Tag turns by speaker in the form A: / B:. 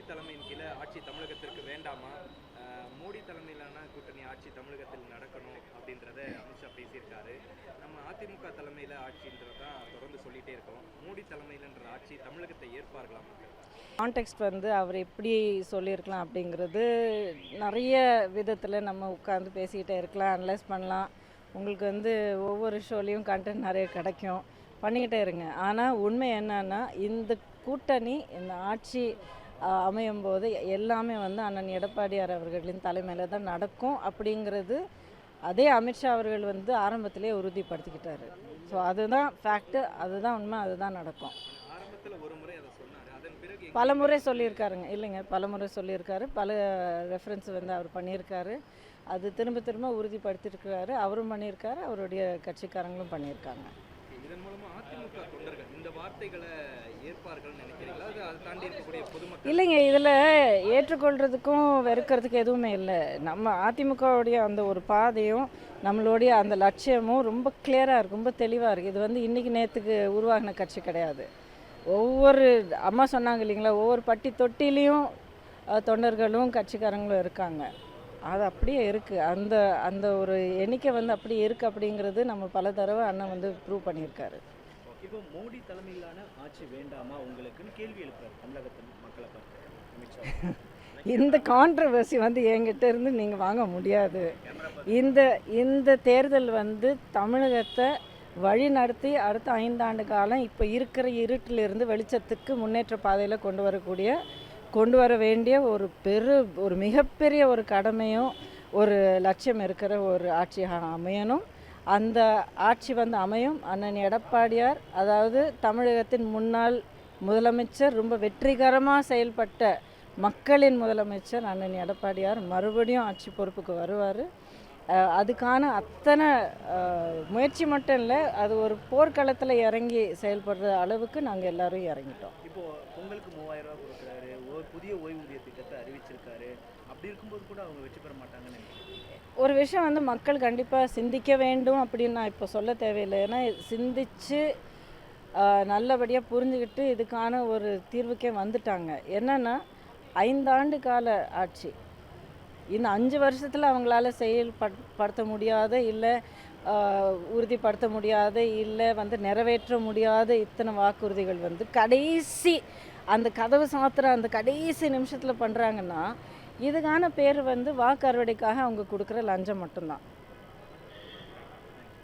A: தலைமையின் கீழே ஆட்சி தமிழகத்திற்கு வேண்டாமா, மோடி தலைமையிலான கூட்டணி ஆட்சி தமிழகத்தில் நடக்கணும் அப்படின்றத அமித்ஷா பேசியிருக்காரு. நம்ம அதிமுக தலைமையில் ஆட்சின்றதான் தொடர்ந்து சொல்லிகிட்டே இருக்கோம். மோடி தலைமையிலன்ற ஆட்சி தமிழகத்தை ஏற்பார்களா மக்கள்?
B: கான்டெக்ஸ்ட் வந்து அவர் எப்படி சொல்லியிருக்கலாம் அப்படிங்கிறது நிறைய விதத்தில் நம்ம உட்காந்து பேசிக்கிட்டே இருக்கலாம், அனலைஸ் பண்ணலாம். உங்களுக்கு வந்து ஒவ்வொரு ஷோலையும் கண்டென்ட் நிறைய கிடைக்கும், பண்ணிக்கிட்டே இருங்க. ஆனால் உண்மை என்னன்னா, இந்த கூட்டணி இந்த ஆட்சி அமையும் போது எல்லாமே வந்து அண்ணன் எடப்பாடியார் அவர்களின் தலைமையில் தான் நடக்கும் அப்படிங்கிறது அதே அமித்ஷா அவர்கள் வந்து ஆரம்பத்திலே உறுதிப்படுத்திக்கிட்டாரு. ஸோ அதுதான் ஃபேக்ட்டு, அதுதான் உண்மை, அதுதான் நடக்கும்.
A: ஆரம்பத்தில் ஒரு முறை அதை சொன்னார், அதன் பிறகு
B: பல முறை சொல்லியிருக்காருங்க. இல்லைங்க, பல முறை சொல்லியிருக்காரு, பல ரெஃபரன்ஸ் வந்து அவர் பண்ணியிருக்காரு. அது திரும்ப திரும்ப உறுதிப்படுத்தியிருக்கிறாரு. அவரும் பண்ணியிருக்காரு, அவருடைய கட்சிக்காரங்களும் பண்ணியிருக்காங்க.
A: இதன் மூலமாக அதிமுக தொண்டர்கள் இந்த வார்த்தைகளை ஏற்பார்கள்னு நினைக்கிறீங்களா? அது அதை தாண்டி இருக்கக்கூடிய பொதுமக்கள்?
B: இல்லைங்க, இதில் ஏற்றுக்கொள்கிறதுக்கும் வெறுக்கிறதுக்கு எதுவுமே இல்லை. நம்ம அதிமுகவுடைய அந்த ஒரு பாதையும் நம்மளுடைய அந்த லட்சியமும் ரொம்ப கிளியராக இருக்குது, ரொம்ப தெளிவாக இருக்குது. இது வந்து இன்றைக்கி நேற்றுக்கு உருவாகின கட்சி கிடையாது. ஒவ்வொரு அம்மா சொன்னாங்க இல்லைங்களா, ஒவ்வொரு பட்டி தொட்டிலையும் தொண்டர்களும் கட்சிக்காரங்களும் இருக்காங்க. அது அப்படியே இருக்குது. அந்த அந்த ஒரு எண்ணிக்கை வந்து அப்படியே இருக்குது. அப்படிங்கிறது நம்ம பல தடவை அண்ணன் வந்து ப்ரூவ் பண்ணியிருக்காரு.
C: இப்போ மோடி தலைமையிலான ஆட்சி வேண்டாமா உங்களுக்குன்னு கேள்வி எழுப்புறாரு தமிழகத்தின் மக்களை பார்த்து அமித்ஷா.
B: இந்த கான்ட்ரவர்சி வந்து என்கிட்ட இருந்து நீங்கள் வாங்க முடியாது. இந்த இந்த தேர்தல் வந்து தமிழகத்தை வழி நடத்தி அடுத்த 5 ஆண்டு காலம் இப்போ இருக்கிற இருட்டிலிருந்து வெளிச்சத்துக்கு முன்னேற்ற பாதையில் கொண்டு வர வேண்டிய ஒரு மிகப்பெரிய ஒரு கடமையும் ஒரு லட்சியம் இருக்கிற ஒரு ஆட்சியாக அமையணும். அந்த ஆட்சி வந்து அமையும். அண்ணன் எடப்பாடியார், அதாவது தமிழகத்தின் முன்னாள் முதலமைச்சர், ரொம்ப வெற்றிகரமாக செயல்பட்ட மக்களின் முதலமைச்சர் அண்ணன் எடப்பாடியார் மறுபடியும் ஆட்சி பொறுப்புக்கு வருவார். அதுக்கான அத்தனை முயற்சி மட்டும் இல்லை, அது ஒரு போர்க்களத்தில் இறங்கி செயல்படுற அளவுக்கு நாங்கள் எல்லோரும் இறங்கிட்டோம்.
C: இப்போது பொங்கலுக்கு 3000 ரூபா கொடுக்குறாரு, ஒரு புதிய ஓய்வூதிய திட்டத்தை அறிவிச்சிருக்காரு. அப்படி இருக்கும்போது கூட அவங்க வெற்றி பெற மாட்டாங்கன்னு நினைக்கிறேன்.
B: ஒரு விஷயம் வந்து மக்கள் கண்டிப்பாக சிந்திக்க வேண்டும் அப்படின்னு நான் இப்போ சொல்ல தேவையில்லை. ஏன்னா சிந்தித்து நல்லபடியாக புரிஞ்சுக்கிட்டு இதுக்கான ஒரு தீர்வுக்கே வந்துட்டாங்க. என்னென்னா 5 ஆண்டு கால ஆட்சி, இன்னும் 5 வருஷத்தில் அவங்களால செயல்படுத்த முடியாத, இல்லை உறுதிப்படுத்த முடியாத, இல்லை வந்து நிறைவேற்ற முடியாத இத்தனை வாக்குறுதிகள் வந்து கடைசி அந்த கதவு சாத்துற அந்த கடைசி நிமிஷத்தில் பண்ணுறாங்கன்னா, இதுக்கான பேர் வந்து வாக்கு அறுவடைக்காக அவங்க கொடுக்குற லஞ்சம் மட்டும்தான்.